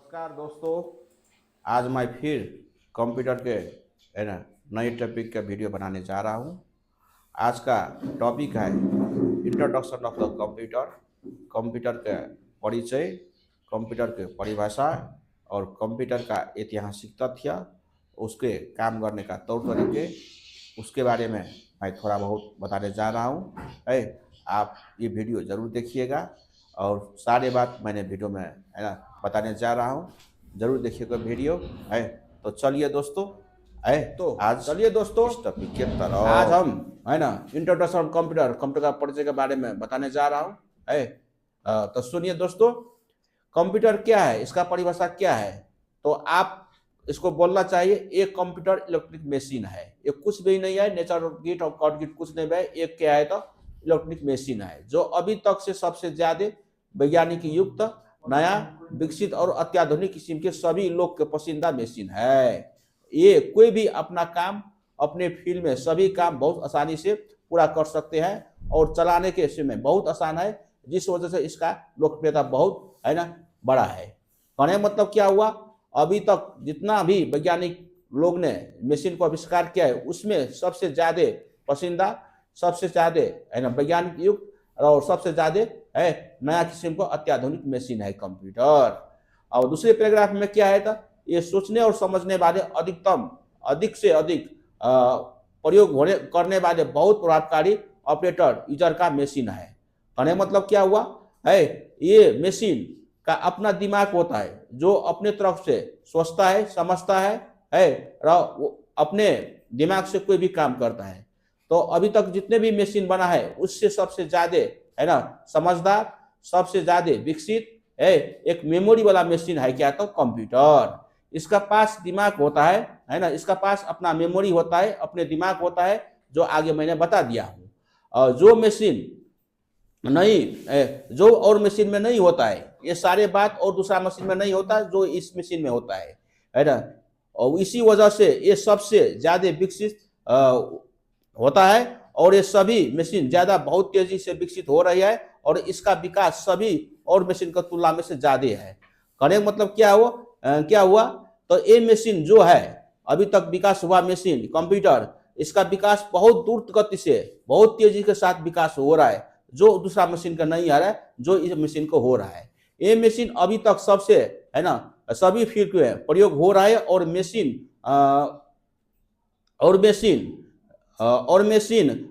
नमस्कार दोस्तों। आज मैं फिर कंप्यूटर के है ना नए टॉपिक का वीडियो बनाने जा रहा हूँ। आज का टॉपिक है introduction of the computer. Computer का परिचय, कंप्यूटर के परिभाषा और कंप्यूटर का ऐतिहासिक तथ्य, उसके काम करने का तौर तरीके, उसके बारे में मैं थोड़ा बहुत बताने जा रहा हूँ। है आप ये वीडियो ज़रूर देखिएगा और सारे बात मैंने वीडियो में है ना बताने जा रहा हूँ। ज़रूर देखिएगा वीडियो। है तो चलिए दोस्तों, है तो आज चलिए दोस्तों इस टॉपिक के तरफ आज हम है ना इंट्रोडक्शन ऑफ कंप्यूटर, कंप्यूटर का परिचय के बारे में बताने जा रहा हूँ। है तो सुनिए दोस्तों, कंप्यूटर क्या है, इसका परिभाषा क्या है। तो आप इसको बोलना चाहिए एक कंप्यूटर इलेक्ट्रिक मशीन है। ये कुछ भी नहीं है, नेचर गिट और गॉड गिट कुछ नहीं है। एक क्या है तो इलेक्ट्रिक मशीन है जो अभी तक से सबसे ज्यादा वैज्ञानिक युक्त, नया, विकसित और अत्याधुनिक किस्म के सभी लोग के पसंदीदा मशीन है। ये कोई भी अपना काम अपने फील्ड में सभी काम बहुत आसानी से पूरा कर सकते हैं और चलाने के समय बहुत आसान है, जिस वजह से इसका लोकप्रियता बहुत है ना बड़ा है। कहने मतलब क्या हुआ, अभी तक जितना भी वैज्ञानिक लोग ने मशीन को आविष्कार किया है उसमें सबसे ज्यादा पसंदीदा, सबसे ज्यादा है ना वैज्ञानिक युग और सबसे ज्यादा है नया किस्म को अत्याधुनिक मशीन है कंप्यूटर। और दूसरे पैराग्राफ में क्या है तो ये सोचने और समझने वाले अधिक से अधिक प्रयोग होने करने वाले बहुत प्रभावकारी ऑपरेटर यूजर का मशीन है। कहने मतलब क्या हुआ है, ये मशीन का अपना दिमाग होता है जो अपने तरफ से सोचता है, समझता है और अपने दिमाग से कोई भी काम करता है। तो अभी तक जितने भी मशीन बना है उससे सबसे ज्यादा है ना समझदार, सबसे ज्यादा विकसित है एक मेमोरी वाला मशीन है क्या तो कंप्यूटर। इसका पास दिमाग होता है ना, इसका पास अपना मेमोरी होता है, अपने दिमाग होता है, जो आगे मैंने बता दिया हूँ। और जो मशीन नहीं, जो और मशीन में नहीं होता है, ये सारे बात और दूसरा मशीन में नहीं होता जो इस मशीन में होता है ना। और इसी वजह से ये सबसे ज्यादा विकसित होता है और ये सभी मशीन ज्यादा बहुत तेजी से विकसित हो रही है और इसका विकास सभी और मशीन की तुलना में से ज्यादा है। कहने मतलब क्या हुआ तो ये मशीन जो है अभी तक विकास हुआ मशीन कंप्यूटर, इसका विकास बहुत द्रुत गति से बहुत तेजी के साथ विकास हो रहा है, जो दूसरा मशीन का नहीं आ रहा है, जो इस मशीन को हो रहा है। ये मशीन अभी तक सबसे है ना सभी फील्ड में प्रयोग हो रहा है और मशीन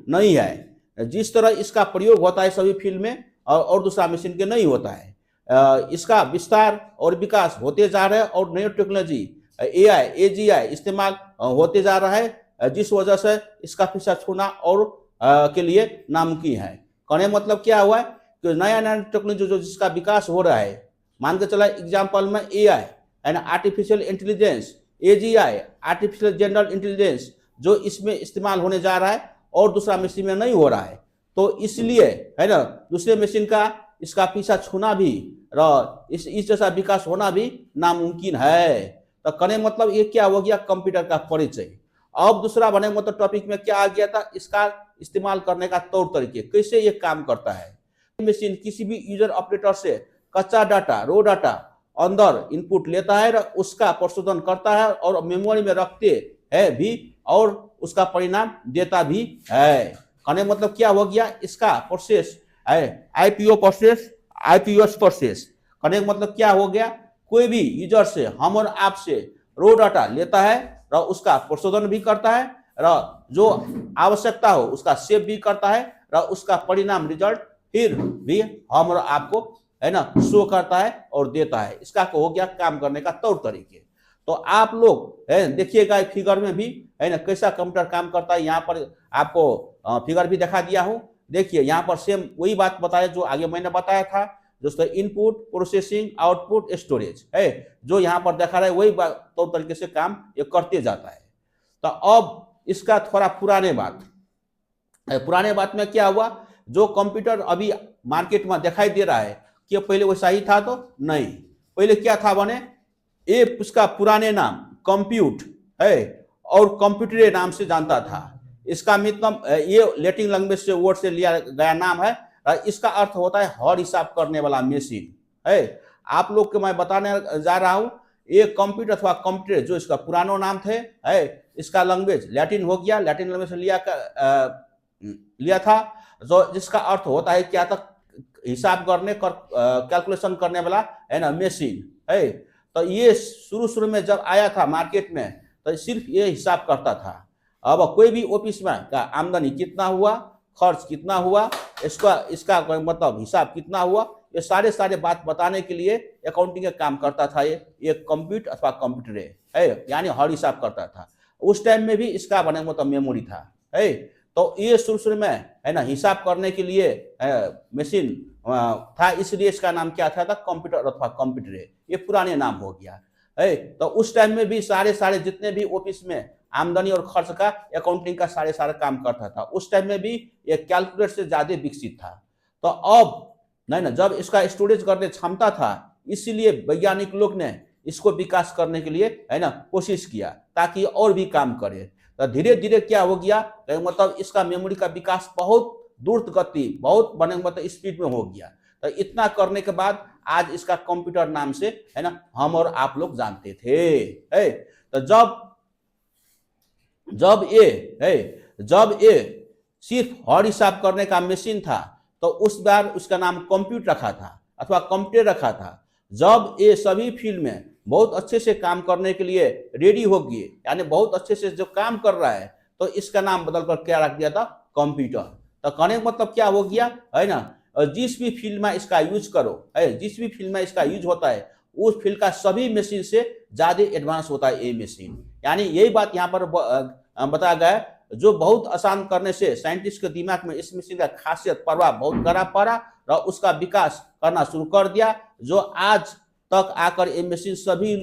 नहीं है जिस तरह इसका प्रयोग होता है सभी फील्ड में और दूसरा मशीन के नहीं होता है। इसका विस्तार और विकास होते जा रहा है और नई टेक्नोलॉजी AI AGI इस्तेमाल होते जा रहा है, जिस वजह से इसका पीछा छूना और के लिए नामुमकिन है। कहने मतलब क्या हुआ है कि नया नया टेक्नोलॉजी जो जिसका विकास हो रहा है, मान के चला एग्जाम्पल में AI and artificial intelligence, AGI artificial general intelligence जो इसमें इस्तेमाल होने जा रहा है और दूसरा मशीन में नहीं हो रहा है। तो इसलिए है ना दूसरे मशीन का इसका पीछा छूना भी और इस जैसा विकास होना भी नामुमकिन है। तो कहने मतलब ये क्या हो गया कंप्यूटर का परिचय। अब दूसरा बने मतलब टॉपिक में क्या आ गया था, इसका इस्तेमाल करने का तौर तरीके, कैसे ये काम करता है। मशीन किसी भी यूजर ऑपरेटर से कच्चा डाटा, रो डाटा अंदर इनपुट लेता है, उसका प्रशोधन करता है और मेमोरी में रखते है भी और उसका परिणाम देता भी है। कहने मतलब क्या हो गया, इसका प्रोसेस है आईपीओएस प्रोसेस। कहने मतलब क्या हो गया, कोई भी यूजर से हम और आप से रो डाटा लेता है और उसका प्रशोधन भी करता है और जो आवश्यकता हो उसका सेव भी करता है और उसका परिणाम रिजल्ट फिर भी हम और आपको है ना शो करता है और देता है। इसका हो गया काम करने का तौर तरीके। तो आप लोग है देखिएगा फिगर में भी है ना कैसा कंप्यूटर काम करता है। यहाँ पर आपको फिगर भी दिखा दिया हूँ। देखिए यहाँ पर सेम वही बात बताया जो आगे मैंने बताया था, दोस्तों इनपुट, प्रोसेसिंग, आउटपुट, स्टोरेज है जो यहाँ पर देखा रहा है, वही तौर तरीके से काम ये करते जाता है। तो अब इसका थोड़ा पुराने बात में क्या हुआ, जो कंप्यूटर अभी मार्केट में दिखाई दे रहा है कि पहले वैसा ही था तो नहीं। पहले क्या था बने, ये उसका पुराने नाम कंप्यूट है और कंप्यूटर नाम से जानता था। इसका मतलब ये लैटिन लैंग्वेज से वर्ड से लिया गया नाम है। इसका अर्थ होता है हर हिसाब करने वाला मशीन है। आप लोग को मैं बताने जा रहा हूँ। ये कंप्यूटर अथवा कंप्यूटर जो इसका पुराना नाम थे है, इसका लैंग्वेज लैटिन हो गया, लैटिन लैंग्वेज से लिया था, जो जिसका अर्थ होता है क्या था, हिसाब करने कैलकुलेशन करने वाला है ना, मशीन है। तो ये शुरू में जब आया था मार्केट में तो सिर्फ ये हिसाब करता था। अब कोई भी ऑफिस में का आमदनी कितना हुआ, खर्च कितना हुआ, इसका मतलब हिसाब कितना हुआ, ये सारे बात बताने के लिए अकाउंटिंग का काम करता था ये कंप्यूटर अथवा कंप्यूटर है, यानी हर हिसाब करता था। उस टाइम में भी इसका बने मतलब मेमोरी था है। तो ये शुरू में है ना हिसाब करने के लिए मशीन था, इसलिए इसका नाम क्या था कंप्यूटर अथवा कंप्यूटर, ये पुराने नाम हो गया है। तो उस टाइम में भी सारे जितने भी ऑफिस में आमदनी और खर्च का अकाउंटिंग का सारे काम करता था। उस टाइम में भी ये कैलकुलेटर से ज्यादा विकसित था। तो अब नहीं ना, जब इसका स्टोरेज करने क्षमता था, इसीलिए वैज्ञानिक लोग ने इसको विकास करने के लिए है ना कोशिश किया ताकि और भी काम करे। तो धीरे धीरे क्या हो गया, मतलब इसका मेमोरी का विकास बहुत द्रुत गति, बहुत बने मतलब स्पीड में हो गया। तो इतना करने के बाद आज इसका कंप्यूटर नाम से है ना हम और आप लोग जानते थे है। तो जब ये सिर्फ हर हिसाब करने का मशीन था तो उस बार उसका नाम कंप्यूटर रखा था अथवा कंप्यूटर रखा था। जब ये सभी फील्ड में बहुत अच्छे से काम करने के लिए रेडी हो गए, यानी बहुत अच्छे से जो काम कर रहा है, तो इसका नाम बदलकर क्या रख दिया था, कंप्यूटर। तो कहने का मतलब क्या हो गया है ना, जिस भी फील्ड में इसका यूज करो है, जिस भी फील्ड में इसका यूज होता है, उस फील्ड का सभी मशीन से ज्यादा एडवांस होता है ये मशीन। यानी यही बात यहाँ पर बताया गया है, जो बहुत आसान करने से साइंटिस्ट के दिमाग में इस मशीन का खासियत प्रभाव बहुत गहरा पड़ा और उसका विकास करना शुरू कर दिया, जो आज तक आकर ये मशीन सभी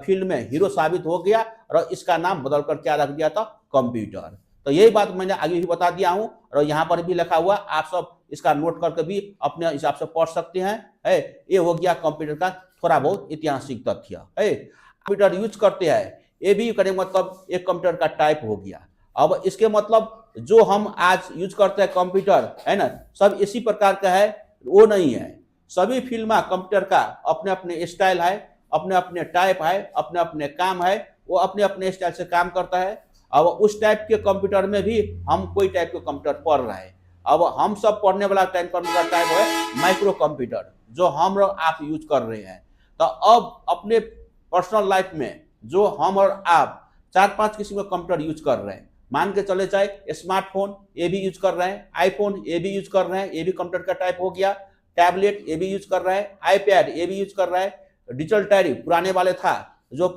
फील्ड में हीरो साबित हो गया और इसका नाम बदलकर क्या रख दिया था, कंप्यूटर। तो यही बात मैंने आगे भी बता दिया हूं और यहाँ पर भी लिखा हुआ, आप सब इसका नोट करके भी अपने हिसाब से पढ़ सकते हैं है। ये हो गया कंप्यूटर का थोड़ा बहुत ऐतिहासिक तथ्य है। कंप्यूटर यूज करते हैं, ये भी करें मतलब एक कंप्यूटर का टाइप हो गया। अब इसके मतलब जो हम आज यूज करते हैं कंप्यूटर है ना, सब इसी प्रकार का है, वो नहीं है। सभी फील्ड में कंप्यूटर का अपने अपने स्टाइल है, अपने अपने टाइप है, अपने अपने काम है, वो अपने अपने स्टाइल से काम करता है। अब उस टाइप के कंप्यूटर में भी हम कोई टाइप के कंप्यूटर पढ़ रहे हैं। अब हम सब पढ़ने वाला कंप्यूटर टाइप है माइक्रो कंप्यूटर, जो हम और आप यूज कर रहे हैं। तो अब अपने पर्सनल लाइफ में जो हम और आप 4-5 किस्म का कंप्यूटर यूज कर रहे हैं, मान के चले जाए स्मार्टफोन ये भी यूज कर रहे हैं, आईफोन ये भी यूज कर रहे हैं, ये भी कंप्यूटर का टाइप हो गया, टैबलेट ये भी यूज कर रहा है, आईपैड ये भी यूज कर रहा है, डिजिटल डायरी पुराने वाले था जो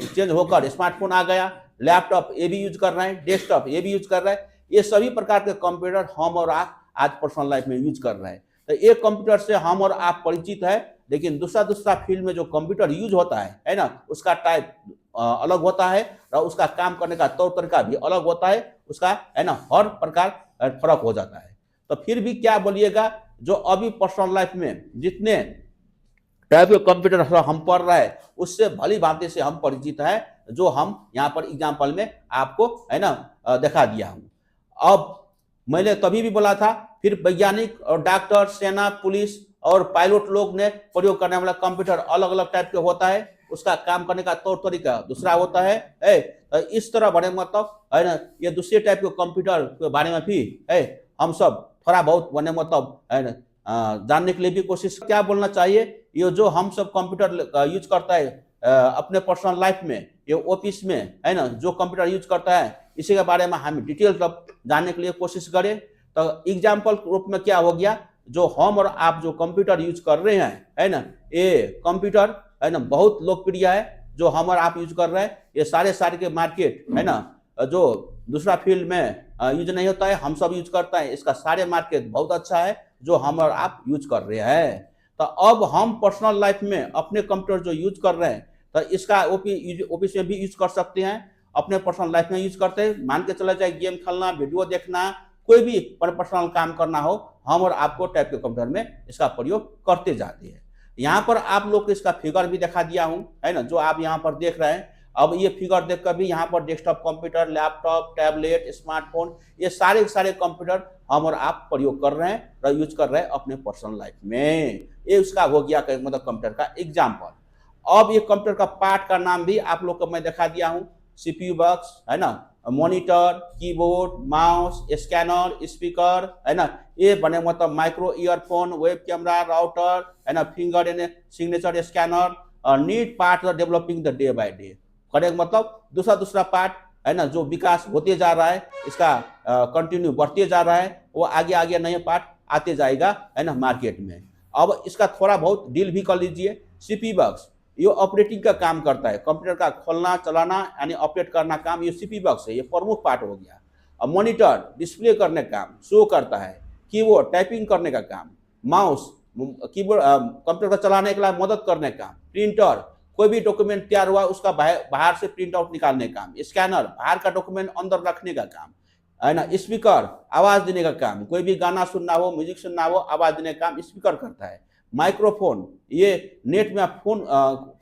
चेंज होकर स्मार्टफोन आ गया, लैपटॉप ये भी यूज कर रहे हैं, डेस्कटॉप ये भी यूज कर रहा है। ये सभी प्रकार के कंप्यूटर हम और आप आज पर्सनल लाइफ में यूज कर रहे हैं। तो एक कंप्यूटर से हम और आप परिचित है, लेकिन दूसरा फील्ड में जो कंप्यूटर यूज होता है ना, उसका टाइप अलग होता है और उसका काम करने का तौर तरीका भी अलग होता है, उसका है ना हर प्रकार फर्क हो जाता है। तो फिर भी क्या बोलिएगा, जो अभी पर्सनल लाइफ में जितने टाइप के कंप्यूटर हम पढ़ रहे हैं, उससे भली भांति से हम परिचित है, जो हम यहाँ पर एग्जाम्पल में आपको है ना दिखा दिया हूँ। अब मैंने तभी भी बोला था, फिर वैज्ञानिक और डॉक्टर, सेना, पुलिस और पायलट लोग ने प्रयोग करने वाला कंप्यूटर अलग अलग टाइप के होता है, उसका काम करने का तौर तरीका दूसरा होता है। इस तरह बड़े मतलब है ना, ये दूसरे टाइप के कंप्यूटर के बारे में भी है हम सब थोड़ा बहुत बने मतलब है ना जानने के लिए भी कोशिश। क्या बोलना चाहिए, ये जो हम सब कंप्यूटर यूज करता है अपने पर्सनल लाइफ में, ये ऑफिस में है ना जो कंप्यूटर यूज करता है, इसी के बारे में हम डिटेल तब जानने के लिए कोशिश करें। तो एग्जाम्पल रूप में क्या हो गया, जो हम और आप जो कंप्यूटर यूज कर रहे हैं है ना, ये कंप्यूटर है ना बहुत लोकप्रिय है, जो हम और आप यूज कर रहे हैं। ये सारे के मार्केट है ना, जो दूसरा फील्ड में यूज नहीं होता है, हम सब यूज करता है, इसका सारे मार्केट बहुत अच्छा है, जो हम और आप यूज कर रहे हैं। तो अब हम पर्सनल लाइफ में अपने कंप्यूटर जो यूज कर रहे हैं, तो इसका ऑफिस में भी यूज कर सकते हैं, अपने पर्सनल लाइफ में यूज करते हैं। मान के चला जाए गेम खेलना, वीडियो देखना, कोई भी पर्सनल काम करना हो, हम और आपको टाइप के कंप्यूटर में इसका प्रयोग करते जाते हैं। यहाँ पर आप लोग को इसका फिगर भी दिखा दिया हूँ है ना, जो आप यहाँ पर देख रहे हैं। अब ये फिगर देखकर भी यहाँ पर desktop computer, laptop, tablet, smartphone, ये सारे के सारे कंप्यूटर हम और आप प्रयोग कर रहे हैं और यूज कर रहे हैं अपने पर्सनल लाइफ में। ये उसका हो गया मतलब कंप्यूटर का एग्जाम्पल। अब ये कंप्यूटर का पार्ट का नाम भी आप लोग को मैं दिखा दिया हूँ। सीपीयू बॉक्स है ना, monitor, keyboard, mouse, scanner, speaker है ना, ये बने मतलब micro earphone, web camera, router है ना, finger and signature scanner, need part developing the day by day. Correct, मतलब दूसरा दूसरा पार्ट है ना जो विकास होते जा रहा है, इसका कंटिन्यू बढ़ते जा रहा है, वो आगे आगे नए पार्ट आते जाएगा है ना मार्केट में। अब इसका थोड़ा बहुत डील भी कर लीजिए। सीपीयू बॉक्स ये ऑपरेटिंग का काम करता है, कंप्यूटर का खोलना चलाना यानी ऑपरेट करना काम ये सीपीयू बॉक्स है, ये प्रमुख पार्ट हो गया। अब मॉनिटर डिस्प्ले करने का काम, शो करता है। कीबोर्ड टाइपिंग करने का काम, माउस कीबोर्ड कंप्यूटर को चलाने के लिए मदद करने का, प्रिंटर कोई भी डॉक्यूमेंट तैयार हुआ उसका बाहर से प्रिंट आउट निकालने का काम, स्कैनर बाहर का डॉक्यूमेंट अंदर रखने का काम है ना, स्पीकर आवाज देने का काम, कोई भी गाना सुनना हो, म्यूजिक सुनना हो, आवाज देने का काम स्पीकर करता है। माइक्रोफोन ये नेट में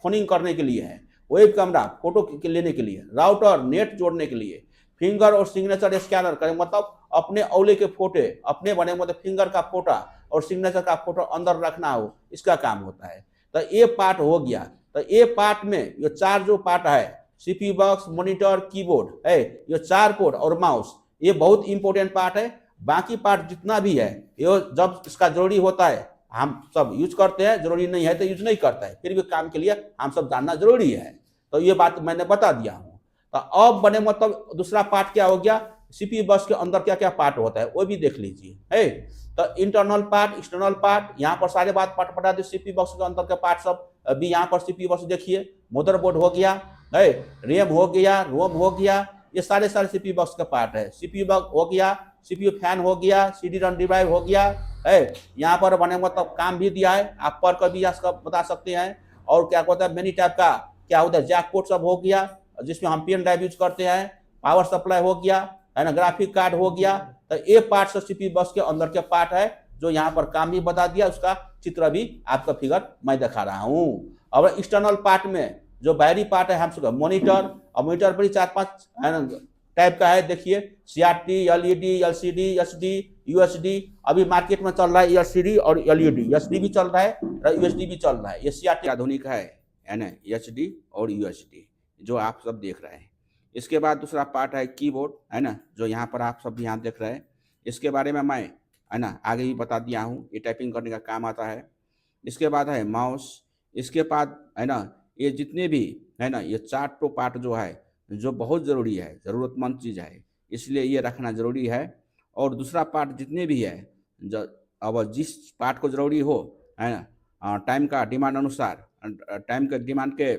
फोनिंग करने के लिए है। वेब कैमरा फोटो लेने के लिए। राउटर नेट जोड़ने के लिए। फिंगर और सिग्नेचर स्कैनर करें मतलब अपने औले के फोटो, अपने बने मतलब फिंगर का फोटो और सिग्नेचर का फोटो अंदर रखना हो, इसका काम होता है। तो ये पार्ट हो गया। तो ये पार्ट में ये चार जो पार्ट है, सीपीयू बॉक्स, मॉनिटर, कीबोर्ड है, ये चार पोर्ट और माउस, ये बहुत इंपॉर्टेंट पार्ट है। बाकी पार्ट जितना भी है ये जब इसका जरूरी होता है हम सब यूज करते हैं, जरूरी नहीं है तो यूज नहीं करता है, फिर भी काम के लिए हम सब जानना जरूरी है। तो ये बात मैंने बता दिया हूँ। तो अब बने मतलब दूसरा पार्ट क्या हो गया, सीपीयू बॉक्स के अंदर क्या क्या पार्ट होता है वो भी देख लीजिए है। तो इंटरनल पार्ट, एक्सटर्नल पार्ट, यहाँ पर सारे बात पार्ट बता दी। सीपीयू बॉक्स के अंदर के पार्ट सब अभी यहाँ पर सीपीयू बॉक्स देखिए, मदरबोर्ड हो गया है, रैम हो गया, रोम हो गया, ये सारे सारे सीपीयू बॉक्स का पार्ट है। सीपीयू बॉक्स हो गया, सीपीयू फैन हो गया, सीडी रन ड्राइव हो गया है। यहाँ पर बने मतलब काम भी दिया है, आप पढ़ कर भी बता सकते हैं। और क्या होता है मेनी टाइप का क्या होता है, जैक पोर्ट सब हो गया जिसमें हम पेन ड्राइव यूज करते हैं, पावर सप्लाई हो गया है ना, ग्राफिक कार्ड हो गया। तो ये पार्ट सब सीपीयू बॉक्स के अंदर के पार्ट है जो यहाँ पर काम भी बता दिया, उसका चित्र भी आपका फिगर मैं दिखा रहा हूँ। और एक्सटर्नल पार्ट में जो बाहरी पार्ट है हम सब मॉनिटर, और मॉनिटर पर 4-5 टाइप का है देखिए, CRT, LED, LCD, SD, USD. अभी मार्केट में चल रहा है एलसीडी और एलईडी, एसडी भी चल रहा है और यूएसडी भी चल रहा है। ये सीआरटी आधुनिक है ना, एचडी और यूएसडी जो आप सब देख रहे हैं। इसके बाद दूसरा पार्ट है कीबोर्ड है ना, जो यहाँ पर आप सब यहाँ देख रहे हैं। इसके बारे में मैं है ना आगे ही बता दिया हूँ, ये टाइपिंग करने का काम आता है। इसके बाद है माउस। इसके बाद है ना ये जितने भी है ना ये 4 तो पार्ट जो है जो बहुत ज़रूरी है, ज़रूरतमंद चीज़ है, इसलिए ये रखना ज़रूरी है। और दूसरा पार्ट जितने भी है अब जिस पार्ट को ज़रूरी हो है ना, टाइम का डिमांड अनुसार, टाइम के डिमांड के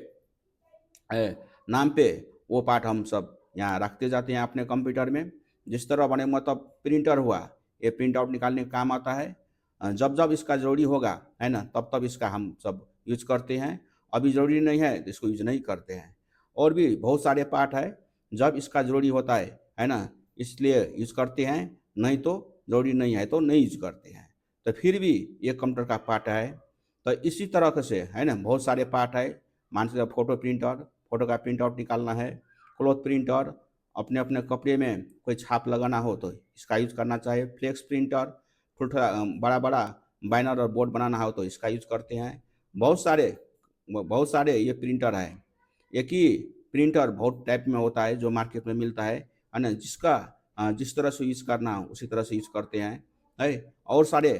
नाम पे वो पार्ट हम सब यहाँ रखते जाते हैं अपने कंप्यूटर में। जिस तरह बने मतलब प्रिंटर हुआ, ये प्रिंट आउट निकालने का काम आता है। जब जब इसका ज़रूरी होगा है ना तब तब इसका हम सब यूज करते हैं। अभी ज़रूरी नहीं है तो इसको यूज नहीं करते हैं। और भी बहुत सारे पार्ट है जब इसका ज़रूरी होता है ना इसलिए यूज करते हैं, नहीं तो ज़रूरी नहीं है तो नहीं यूज करते हैं। तो फिर भी ये कंप्यूटर का पार्ट है। तो इसी तरह से है ना बहुत सारे पार्ट है। मान लीजिए फोटो प्रिंटर, फोटो का प्रिंट आउट निकालना है। क्लॉथ प्रिंटर, अपने अपने कपड़े में कोई छाप लगाना हो तो इसका यूज करना चाहिए। फ्लेक्स प्रिंटर, थोड़ा बड़ा बड़ा बैनर और बोर्ड बनाना हो तो इसका यूज करते हैं। बहुत सारे ये प्रिंटर है। एक ही प्रिंटर बहुत टाइप में होता है जो मार्केट में मिलता है ना, जिसका जिस तरह से यूज करना हो उसी तरह से यूज करते हैं है। और सारे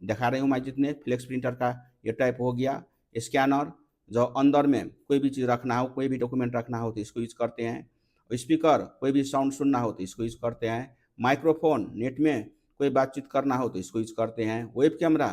दिखा रही हूँ मैं जितने। फ्लेक्स प्रिंटर का ये टाइप हो गया। स्कैनर जो अंदर में कोई भी चीज़ रखना हो, कोई भी डॉक्यूमेंट रखना हो तो इसको यूज करते हैं। स्पीकर, कोई भी साउंड सुनना हो तो इसको यूज करते हैं। माइक्रोफोन, नेट में कोई बातचीत करना हो तो इसको यूज करते हैं। वेब कैमरा,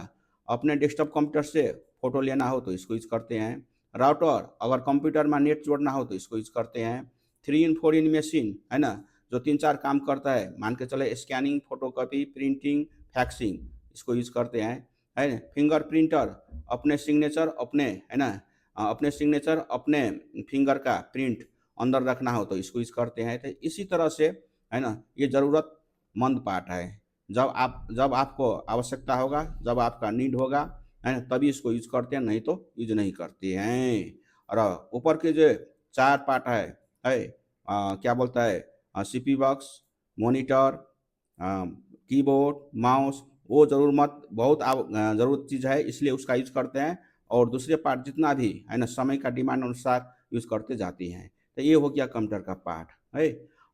अपने डेस्कटॉप कंप्यूटर से फोटो लेना हो तो इसको यूज करते हैं। राउटर, अगर कंप्यूटर में नेट जोड़ना हो तो इसको यूज करते हैं। 3 in 4 in मशीन है ना, जो 3-4 काम करता है, मान के चले स्कैनिंग, फोटोकॉपी, प्रिंटिंग, फैक्सिंग, इसको यूज करते हैं है। फिंगर प्रिंटर, अपने सिग्नेचर अपने है ना अपने सिग्नेचर अपने फिंगर का प्रिंट अंदर रखना हो तो इसको यूज करते हैं। तो इसी तरह से है ना ये ज़रूरतमंद पार्ट है। जब आपको आवश्यकता होगा, जब आपका नीड होगा है ना तभी इसको यूज करते हैं, नहीं तो यूज नहीं करते हैं। और ऊपर के जो 4 पार्ट है क्या बोलता है CP box, monitor, keyboard, mouse, वो ज़रूर मत, बहुत ज़रूरत चीज़ है इसलिए उसका यूज़ करते हैं। और दूसरे पार्ट जितना भी है ना समय का डिमांड अनुसार यूज़ करते जाती हैं। तो ये हो गया कंप्यूटर का पार्ट है।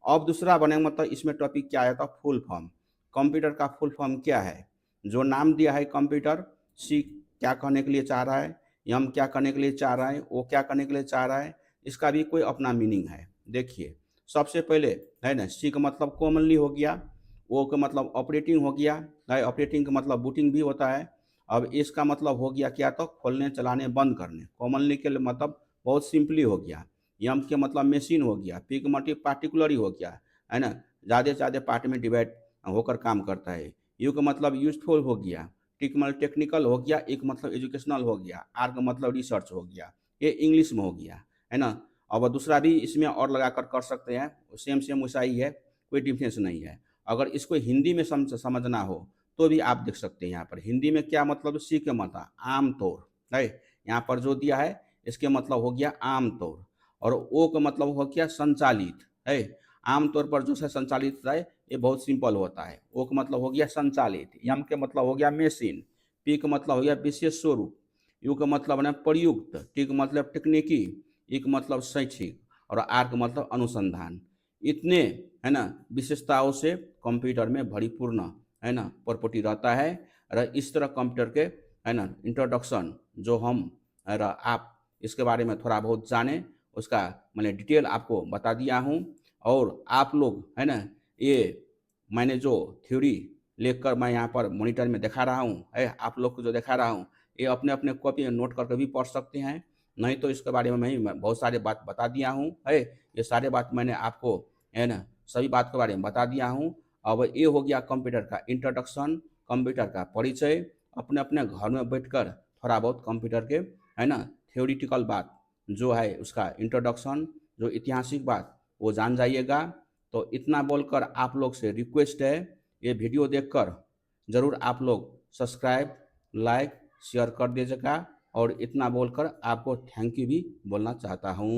अब दूसरा बने मतलब इसमें टॉपिक क्या आया था, फुल फॉर्म। कंप्यूटर का फुल फॉर्म क्या है? जो नाम दिया है कंप्यूटर, सी क्या कहने के लिए चाह रहा है, एम क्या करने के लिए चाह रहा है, वो क्या करने के लिए चाह रहा है, इसका भी कोई अपना मीनिंग है। देखिए सबसे पहले है ना, सी का मतलब कॉमनली हो गया, ओ का मतलब ऑपरेटिंग हो गया है, ऑपरेटिंग का मतलब बूटिंग भी होता है। अब इसका मतलब हो गया क्या, तो खोलने चलाने बंद करने। कॉमनली के लिए मतलब बहुत सिंपली हो गया। यम के मतलब मशीन हो गया, पी का मतलब पार्टिकुलर ही हो गया है ना, ज़्यादा से ज़्यादा पार्ट में डिवाइड होकर काम करता है। यू का मतलब यूजफुल हो गया, टी का मतलब टेक्निकल हो गया, एक मतलब एजुकेशनल हो गया, आर का मतलब रिसर्च हो गया। ये इंग्लिश में हो गया है ना। अब दूसरा भी इसमें और लगा कर सकते हैं, सेम सेम वैसा ही है, कोई डिफरेंस नहीं है। अगर इसको हिंदी में समझना हो तो भी आप देख सकते हैं। यहाँ पर हिंदी में क्या मतलब, सी के मतलब आमतौर है, यहाँ पर जो दिया है इसके मतलब हो गया आमतौर। और ओ का मतलब हो गया संचालित है, आमतौर पर जो है संचालित है, ये बहुत सिंपल होता है। ओ का मतलब हो गया संचालित, यम के मतलब हो गया मशीन, पी का मतलब हो गया विशेष स्वरूप, यू का मतलब है प्रयुक्त, टी का मतलब तकनीकी, ई का मतलब शैक्षिक, और आर का मतलब अनुसंधान। इतने है ना विशेषताओं से कंप्यूटर में भरीपूर्ण है ना प्रॉपर्टी रहता है। और इस तरह कंप्यूटर के है ना इंट्रोडक्शन जो हम और आप इसके बारे में थोड़ा बहुत जाने, उसका मैंने डिटेल आपको बता दिया हूँ। और आप लोग है ना, ये मैंने जो थ्योरी लेकर मैं यहाँ पर मॉनिटर में दिखा रहा हूँ है, आप लोग को जो दिखा रहा हूँ, ये अपने अपने कॉपी में नोट करके भी पढ़ सकते हैं। नहीं तो इसके बारे में मैं बहुत सारे बात बता दिया हूँ है, ये सारे बात मैंने आपको है ना सभी बात के बारे में बता दिया हूँ। अब ये हो गया कंप्यूटर का इंट्रोडक्शन, कंप्यूटर का परिचय। अपने अपने घर में बैठकर थोड़ा बहुत कंप्यूटर के है ना थ्योरिटिकल बात जो है उसका इंट्रोडक्शन, जो ऐतिहासिक बात वो जान जाइएगा। तो इतना बोलकर आप लोग से रिक्वेस्ट है, ये वीडियो देखकर ज़रूर आप लोग सब्सक्राइब, लाइक, शेयर कर दीजिएगा। और इतना बोलकर आपको थैंक यू भी बोलना चाहता हूँ।